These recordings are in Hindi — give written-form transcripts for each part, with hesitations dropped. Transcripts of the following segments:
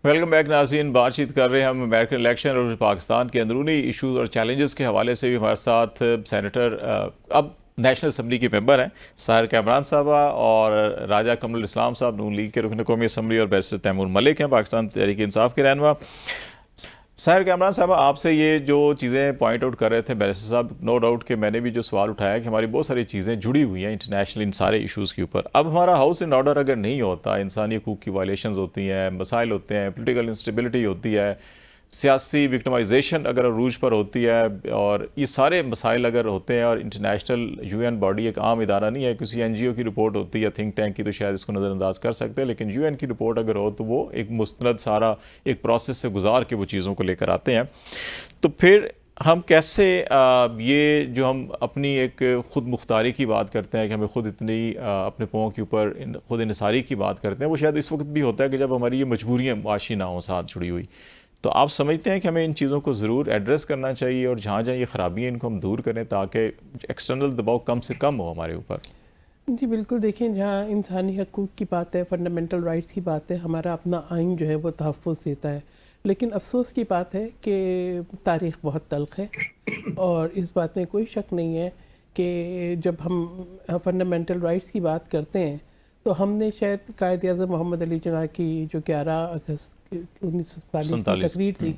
वेलकम बैक नाज़रीन। बातचीत कर रहे हैं हम अमेरिकन इलेक्शन और पाकिस्तान के अंदरूनी इशूज़ और चैलेंजेस के हवाले से भी हमारे साथ सेनेटर अब नेशनल असम्बली के मेंबर हैं साहिर कामरान साहबा और राजा कमरुल इस्लाम साहब नून लीग के रुकन कौमी असम्बली और बैरिस्टर तैमूर मलिक हैं पाकिस्तान तहरीक इंसाफ के रहनुमा। साहिर कामरान साहब, आपसे ये जो चीज़ें पॉइंट आउट कर रहे थे बैरिस्टर साहब, नो डाउट कि मैंने भी जो सवाल उठाया कि हमारी बहुत सारी चीज़ें जुड़ी हुई हैं इंटरनेशनल इन सारे इशूज़ के ऊपर। अब हमारा हाउस इन ऑर्डर अगर नहीं होता, इंसानी हकूक़ की वायलेशंस होती हैं, मसाइल होते हैं, पोलिटिकल इंस्टेबिलिटी होती है, सियासी विक्टिमाइजेशन अगर अरूज पर होती है और ये सारे मसाइल अगर होते हैं और इंटरनेशनल यूएन बॉडी एक आम इदारा नहीं है, किसी एनजीओ की रिपोर्ट होती है, थिंक टैंक की, तो शायद इसको नज़रअंदाज कर सकते हैं, लेकिन यूएन की रिपोर्ट अगर हो तो वो एक मुस्तनद सारा एक प्रोसेस से गुजार के वो चीज़ों को लेकर आते हैं। तो फिर हम कैसे ये जो हम अपनी एक ख़ुद मुख्तारी की बात करते हैं कि हमें ख़ुद इतनी अपने पाँव के ऊपर ख़ुद इनसारी की बात करते हैं, वो शायद इस वक्त भी होता है कि जब हमारी ये मजबूरियाँ माशी ना हों साथ जुड़ी हुई। तो आप समझते हैं कि हमें इन चीज़ों को ज़रूर एड्रेस करना चाहिए और जहाँ जहाँ ये ख़राबी है इनको हम दूर करें ताकि एक्सटर्नल दबाव कम से कम हो हमारे ऊपर। जी बिल्कुल, देखें जहाँ इंसानी हकूक़ की बात है, फंडामेंटल राइट्स की बात है, हमारा अपना आइन जो है वो तहफ़्फ़ुज़ देता है। लेकिन अफसोस की बात है कि तारीख़ बहुत तल्ख़ है और इस बात में कोई शक नहीं है कि जब हम फंडामेंटल राइट्स की बात करते हैं तो हमने शायद कायद-ए-आज़म मोहम्मद अली जिन्ना की जो 11 अगस्त 1947 की तकरीर थी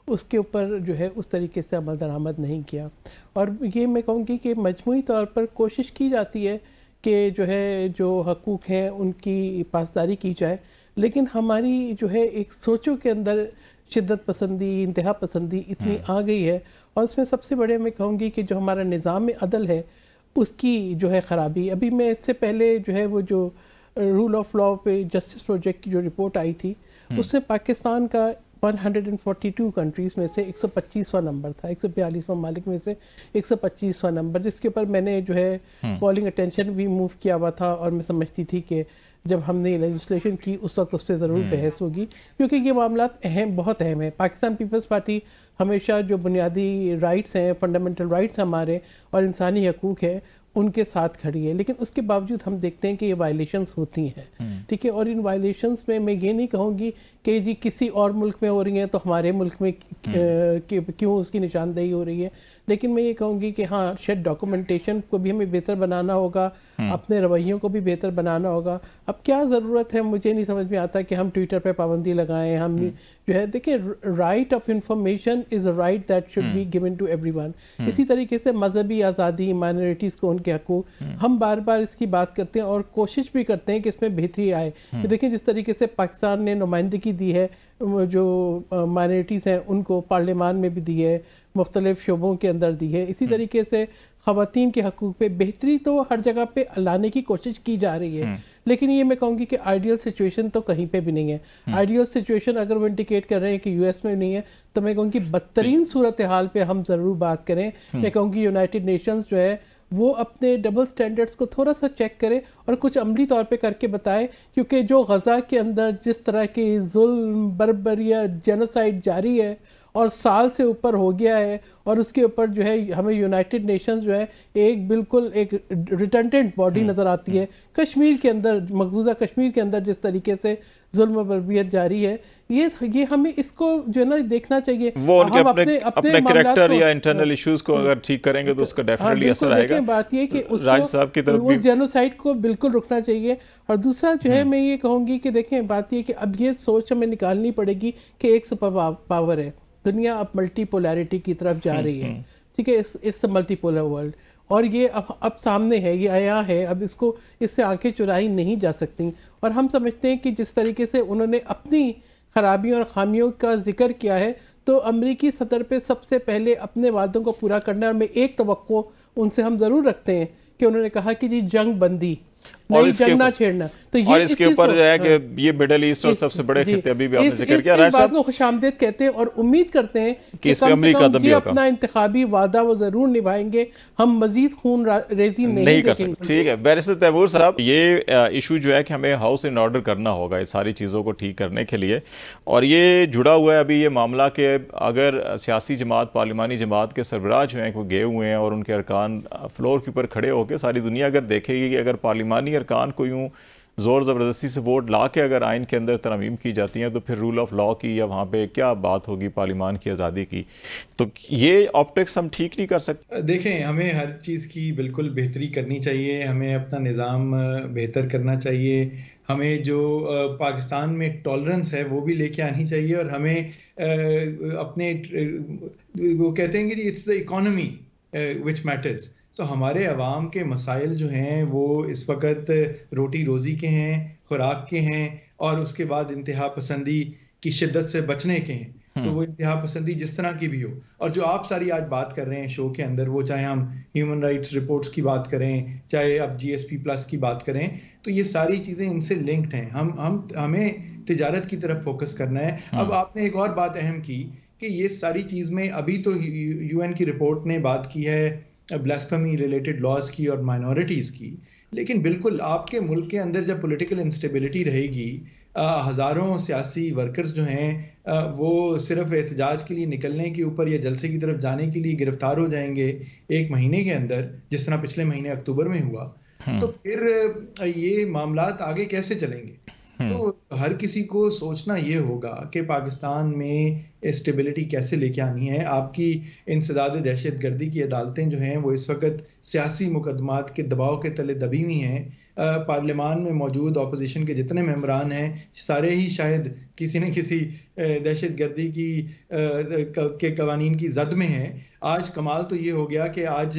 उसके ऊपर जो है उस तरीके से अमल दरामद नहीं किया। और ये मैं कहूँगी कि मजमूई तौर पर कोशिश की जाती है कि जो है जो हकूक़ हैं उनकी पासदारी की जाए, लेकिन हमारी जो है एक सोचों के अंदर शिद्दत पसंदी, इंतहा पसंदी इतनी आ गई है और उसमें सबसे बड़े मैं कहूँगी कि जो हमारा निज़ाम अदल है उसकी जो है ख़राबी। अभी मैं इससे पहले जो है वो जो रूल ऑफ लॉ पे जस्टिस प्रोजेक्ट की जो रिपोर्ट आई थी उससे पाकिस्तान का 142 कंट्रीज़ में से 125वां नंबर था, 142 ममालिक में से 125वां नंबर, जिसके ऊपर मैंने जो है कॉलिंग अटेंशन भी मूव किया हुआ था और मैं समझती थी कि जब हमने लेजिस्लेशन की उस वक्त उस पर ज़रूर बहस होगी, क्योंकि ये मामला बहुत अहम है। पाकिस्तान पीपल्स पार्टी हमेशा जो बुनियादी राइट्स हैं, फंडामेंटल राइट्स हमारे और इंसानी हकूक़ है उनके साथ खड़ी है, लेकिन उसके बावजूद हम देखते हैं कि ये वायलेशंस होती हैं, ठीक है। और इन वायलेशंस में मैं ये नहीं कहूँगी कि जी किसी और मुल्क में हो रही हैं तो हमारे मुल्क में क्यों उसकी निशानदेही हो रही है, लेकिन मैं ये कहूँगी कि हाँ, शायद डॉक्यूमेंटेशन को भी हमें बेहतर बनाना होगा, अपने रवैयों को भी बेहतर बनाना होगा। अब क्या ज़रूरत है, मुझे नहीं समझ में आता कि हम ट्विटर पर पाबंदी लगाएं। हम जो है देखिए, right of information is a right that should be given to everyone. इसी तरीके से मजहबी आज़ादी, माइनॉरिटीज़ को उनके हकूक़, हम बार बार इसकी बात करते हैं और कोशिश भी करते हैं कि इसमें बेहतरी आए। तो देखिए, जिस तरीके से पाकिस्तान ने नुमाइंदगी दी है जो माइनॉरिटीज़ हैं उनको, पार्लियामान में भी दी है, मुख्तलिफ शोबों के अंदर दी है, इसी तरीके से ख़वातीन के हकूक़ पे बेहतरी तो हर जगह पे लाने की कोशिश की जा रही है। लेकिन ये मैं कहूँगी कि आइडियल सिचुएशन तो कहीं पे भी नहीं है। आइडियल सिचुएशन अगर वो इंडिकेट कर रहे हैं कि यूएस में नहीं है, तो मैं कहूँगी बदतरीन सूरत हाल पे हम ज़रूर बात करें। मैं कहूँगी यूनाइटेड नेशंस जो है वो अपने डबल स्टैंडर्ड्स को थोड़ा सा चेक करे और कुछ अमली तौर पे करके बताए, क्योंकि जो गज़ा के अंदर जिस तरह की जुल्म, बर्बरिया, जेनोसाइड जारी है और साल से ऊपर हो गया है, और उसके ऊपर जो है हमें यूनाइटेड नेशंस जो है एक बिल्कुल एक रिटर्नेंट बॉडी नज़र आती है। कश्मीर के अंदर, मकबूजा कश्मीर के अंदर जिस तरीके से जुल्म बर्बरियत जारी है, ये हमें इसको जो है ना देखना चाहिए। वो उनके अपने कैरेक्टर या इंटरनल इश्यूज को अगर ठीक करेंगे तो उसका डेफिनेटली असर आएगा। बात ये कि राज साहब की तरफ उस जेनोसाइड को बिल्कुल रुकना चाहिए। और दूसरा जो है मैं ये कहूँगी कि देखें, बात ये कि अब ये सोच हमें निकालनी पड़ेगी कि एक सुपर पावर है, दुनिया अब मल्टीपोलैरिटी की तरफ जा रही है, ठीक है। इट्स अ मल्टीपोलर वर्ल्ड और ये अब सामने है, ये आया है, अब इसको इससे आंखें चुराई नहीं जा सकती। और हम समझते हैं कि जिस तरीके से उन्होंने अपनी खराबियों और खामियों का जिक्र किया है, तो अमेरिकी सदर पे सबसे पहले अपने वादों को पूरा करना है। और मैं एक तवक्को उनसे हम ज़रूर रखते हैं कि उन्होंने कहा कि जी जंग बंदी, और जंग ना छेड़ना। तो ये और इसके ऊपर जो है कि ये मिडल ईस्ट और सबसे बड़े खिते अभी भी आपने जिक्र किया, राय साहब को खुशामदीद कहते हैं और उम्मीद करते हैं कि इस पे अमली कदम भी होगा। अपना इंतखाबी वादा वो जरूर निभाएंगे, हम मजीद खून रेजी नहीं कर सकते। ठीक है बैरिस्टर तैमूर साहब, ये इशू जो है कि हमें हाउस इन ऑर्डर करना होगा इस सारी चीज़ों को ठीक करने के लिए, और ये जुड़ा हुआ है अभी ये मामला कि अगर सियासी जमात, पार्लिमानी जमात के सरबराह जो हैं वो गए हुए हैं और उनके अरकान फ्लोर के ऊपर खड़े होकर सारी दुनिया अगर देखेगी कि अगर पार्लिमानी अरकान को यूँ ज़ोर ज़बरदस्ती से वोट ला के अगर आइन के अंदर तरमीम की जाती हैं तो फिर रूल ऑफ लॉ की या वहाँ पे क्या बात होगी पार्लियामान की आज़ादी की। तो ये ऑप्टिक्स हम ठीक नहीं कर सकते। देखें, हमें हर चीज़ की बिल्कुल बेहतरी करनी चाहिए, हमें अपना निज़ाम बेहतर करना चाहिए, हमें जो पाकिस्तान में टॉलरेंस है वो भी लेके आनी चाहिए, और हमें अपने वो कहते हैं कि it's the economy which matters. So हमारे अवाम के मसाइल जो हैं वो इस वक्त रोटी रोज़ी के हैं, खुराक के हैं, और उसके बाद इंतहा पसंदी की शिद्दत से बचने के हैं। तो वो इंतहा पसंदी जिस तरह की भी हो, और जो आप सारी आज बात कर रहे हैं शो के अंदर, वो चाहे हम ह्यूमन राइट्स रिपोर्ट्स की बात करें, चाहे अब GSP प्लस की बात करें, तो ये सारी चीज़ें इनसे लिंक्ड हैं। हमें तिजारत की तरफ फोकस करना है। अब आपने एक और बात अहम की कि ये सारी चीज़ में अभी तो UN की रिपोर्ट ने बात की है ब्लास्फेमी रिलेटेड लॉज की और माइनॉरिटीज़ की, लेकिन बिल्कुल आपके मुल्क के अंदर जब पॉलिटिकल इंस्टेबिलिटी रहेगी, हज़ारों सियासी वर्कर्स जो हैं वो सिर्फ एहतजाज के लिए निकलने के ऊपर या जलसे की तरफ जाने के लिए गिरफ्तार हो जाएंगे 1 महीने के अंदर, जिस तरह पिछले महीने अक्टूबर में हुआ, तो फिर ये मामलात आगे कैसे चलेंगे? तो हर किसी को सोचना ये होगा कि पाकिस्तान में स्टेबिलिटी कैसे लेके आनी है। आपकी इंसदाद दहशत गर्दी की अदालतें जो हैं वो इस वक्त सियासी मुकदमात के दबाव के तले दबी हुई हैं। पार्लियामान में मौजूद अपोजिशन के जितने मेंबरान हैं सारे ही शायद किसी न किसी दहशत गर्दी के कवानीन की जद में हैं। आज कमाल तो ये हो गया कि आज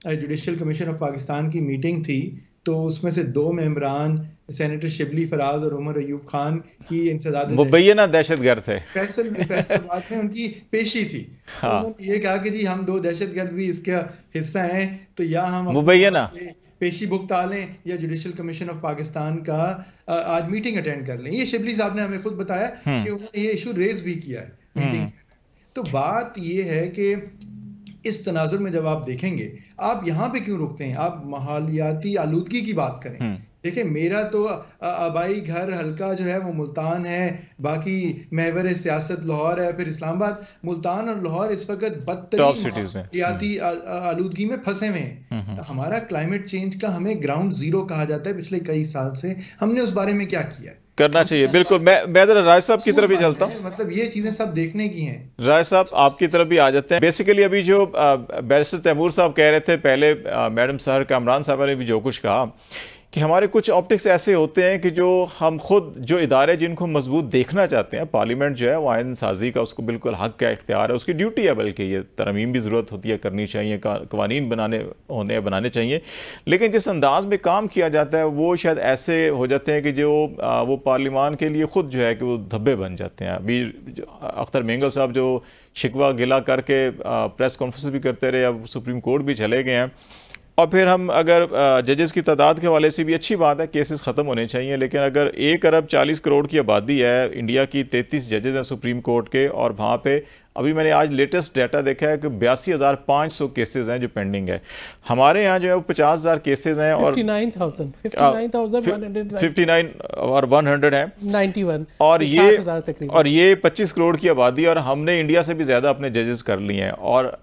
जुडिशल कमीशन ऑफ पाकिस्तान की मीटिंग थी, तो उसमें से 2 मेंबरान सेनेटर शिबली फराज और उमर अयूब खान की इंसदाद मुबैना दहशतगर्द थे। फैसलाबाद में उनकी पेशी थी। हाँ। तो उन्होंने ये कहा कि जी हम 2 दहशतगर्द भी इसका हिस्सा हैं, तो या हम मुबैना पेशी भुगता लें या जुडिशल कमीशन ऑफ पाकिस्तान का आज मीटिंग अटेंड कर लें। ये शिबली साहब ने हमें खुद बताया कि उन्होंने ये इशू रेज भी किया है मीटिंग। तो बात ये है कि इस तनाजुर में जब आप देखेंगे, आप यहाँ पे क्यों रुकते हैं? आप माहौलियाती आलूदगी की बात करें। देखिए, मेरा तो आबाई घर हल्का जो है वो मुल्तान है, बाकी महवर सियासत लाहौर है, फिर इस्लामाबाद। मुल्तान और लाहौर इस वक्त बदतरीन माहौलियाती आलूदगी में फंसे हुए हैं। हमारा क्लाइमेट चेंज का हमें ग्राउंड जीरो कहा जाता है पिछले कई साल से। हमने उस बारे में क्या किया है? करना चाहिए। बिल्कुल, मैं जरा राज साहब की तरफ भी चलता हूँ। मतलब ये चीजें सब देखने की हैं। राज साहब आपकी तरफ भी आ जाते हैं। बेसिकली अभी जो बैरिस्टर तैमूर साहब कह रहे थे, पहले मैडम सहर कामरान साहब ने भी जो कुछ कहा कि हमारे कुछ ऑप्टिक्स ऐसे होते हैं कि जो हम खुद जो इदारे जिनको मजबूत देखना चाहते हैं, पार्लियामेंट जो है वो आइन साजी का उसको बिल्कुल हक का इख्तियार है, उसकी ड्यूटी है, बल्कि ये तरमीम भी ज़रूरत होती है, करनी चाहिए, कवानीन बनाने चाहिए। लेकिन जिस अंदाज में काम किया जाता है वो शायद ऐसे हो जाते हैं कि जो वो पार्लियामान के लिए खुद जो है कि वो धब्बे बन जाते हैं। अभी अख्तर मेंगल साहब जो शिकवा गिला करके प्रेस कॉन्फ्रेंस भी करते रहे, अब सुप्रीम कोर्ट भी चले गए हैं। और फिर हम अगर जजेस की तादाद के हवाले से भी अच्छी बात है, केसेस ख़त्म होने चाहिए, लेकिन अगर 1 अरब 40 करोड़ की आबादी है, इंडिया की 33 जजेस हैं सुप्रीम कोर्ट के, और वहाँ पे अभी मैंने आज लेटेस्ट डाटा देखा है कि 82,500 केसेस हैं जो पेंडिंग है। हमारे यहाँ जो है वो 50,000 केसेस हैं और 59 और 100 है 91 और ये 25 करोड़ की आबादी, और हमने इंडिया से भी ज़्यादा अपने जजेस कर लिए हैं। और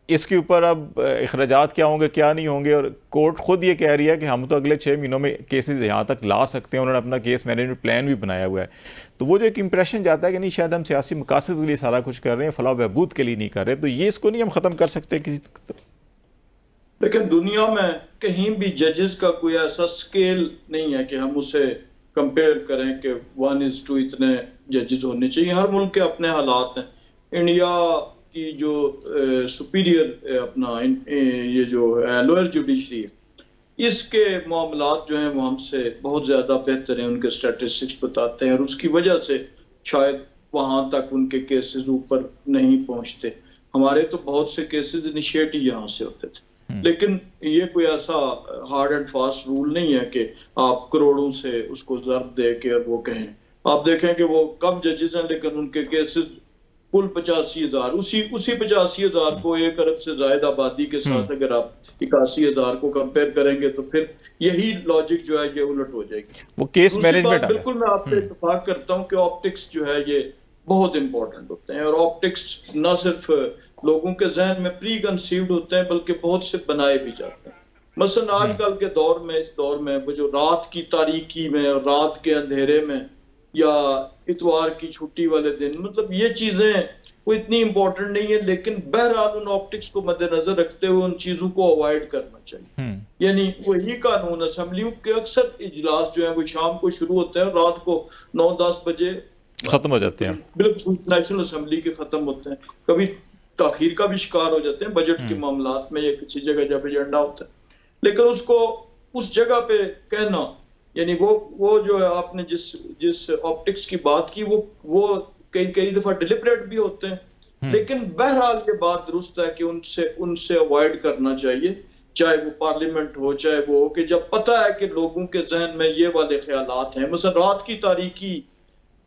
इसके ऊपर अब अखराजात क्या होंगे क्या नहीं होंगे, और कोर्ट खुद ये कह रही है कि हम तो अगले 6 महीनों में केसेस यहाँ तक ला सकते हैं। उन्होंने अपना केस मैनेजमेंट प्लान भी बनाया हुआ है। तो वो जो एक इंप्रेशन जाता है कि नहीं शायद हम सियासी मकासद के लिए सारा कुछ कर रहे हैं, फलाह बहबूद के लिए नहीं कर रहे, तो ये इसको नहीं हम ख़त्म कर सकते किसी। लेकिन दुनिया में कहीं भी जजेस का कोई ऐसा स्केल नहीं है कि हम उसे कंपेयर करें कि 1:2 इतने जजेस होने चाहिए। हर मुल्क के अपने हालात हैं। इंडिया की जो सुपीरियर अपना ये जो लोअर जुडिशरी है, इसके मामलात जो हैं वो हमसे बहुत ज़्यादा बेहतर हैं, उनके स्टैटिस्टिक्स बताते हैं, और उसकी वजह से शायद वहाँ तक उनके केसेस ऊपर नहीं पहुँचते। हमारे तो बहुत से केसेस इनिशिएट ही यहाँ से होते थे। लेकिन ये कोई ऐसा हार्ड एंड फास्ट रूल नहीं है कि आप करोड़ों से उसको ज़र्ब दे के वो कहें। आप देखें कि वो कम जजेस हैं लेकिन उनके केसेस कुल 85,000, उसी 85,000 को 1 अरब से ज्यादा आबादी के साथ अगर आप 81,000 को कंपेयर करेंगे तो फिर यही लॉजिक जो है ये उलट हो जाएगी। वो केस मैनेजमेंट बिल्कुल मैं आपसे इत्तेफाक करता हूँ कि ऑप्टिक्स जो है ये बहुत इंपॉर्टेंट होते हैं, और ऑप्टिक्स न सिर्फ लोगों के जहन में प्री कंसीव्ड होते हैं बल्कि बहुत से बनाए भी जाते हैं। मसलन आजकल के दौर में, इस दौर में वो जो रात की तारीकी में, रात के अंधेरे में, या इतवार की छुट्टी वाले दिन, मतलब ये चीजें कोई इतनी इंपॉर्टेंट नहीं है, लेकिन बहरहाल उन ऑप्टिक्स को मद्देनजर रखते हुए उन चीजों को अवॉइड करना चाहिए। यानी वही कानून, असेंबलियों के अक्सर इजलास जो है वो शाम को शुरू होते हैं और रात को 9-10 बजे खत्म हो जाते हैं। बिल्कुल नेशनल असेंबली के खत्म होते हैं। कभी ताखीर का भी शिकार हो जाते हैं बजट के मामलात में या किसी जगह जब एजेंडा होता है, लेकिन उसको उस जगह पे कहना, यानी वो जो है आपने जिस ऑप्टिक्स की बात की वो कई दफा डिलिबरेट भी होते हैं, लेकिन बहरहाल ये बात दुरुस्त है कि उनसे अवॉइड करना चाहिए, चाहे वो पार्लियामेंट हो, चाहे वो हो, कि जब पता है कि लोगों के जहन में ये वाले ख्यालात हैं। मसलन रात की तारीकी,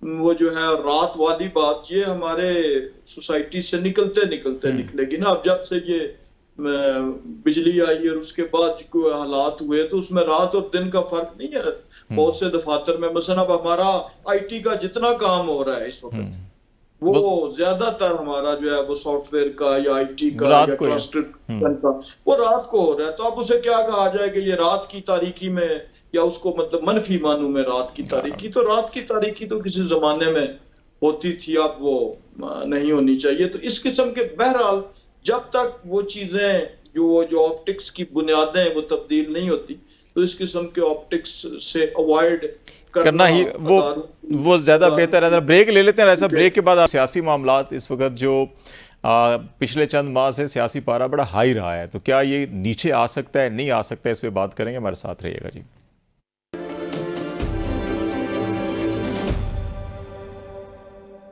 वो जो है रात वाली बात, ये हमारे सोसाइटी से निकलते निकलेगी ना। अब जब से ये बिजली आई और उसके बाद जो हालात हुए, तो उसमें रात और दिन का फर्क नहीं है। बहुत से दफातर में मसलन अब हमारा IT का जितना काम हो रहा है इस वक्त, वो ज्यादातर हमारा जो है वो सॉफ्टवेयर का या IT का या ट्रस्टेड का वो रात को हो रहा है। तो अब उसे क्या कहा जाए कि ये रात की तारीकी में, या उसको मतलब मनफी मानू में रात की तारीकी, तो रात की तारीकी तो किसी जमाने में होती थी, अब वो नहीं होनी चाहिए। तो इस किस्म के बहरहाल जब तक वो चीजें जो ऑप्टिक्स की बुनियादें वो तब्दील नहीं होती, तो इस किस्म के ऑप्टिक्स से अवॉइड करना ही वो ज्यादा बेहतर है। ब्रेक ले लेते हैं। ऐसा ब्रेक के बाद सियासी मामलात इस वक्त जो पिछले चंद माह से सियासी पारा बड़ा हाई रहा है, तो क्या ये नीचे आ सकता है, नहीं आ सकता है, इस पे बात करेंगे। हमारे साथ रहिएगा जी।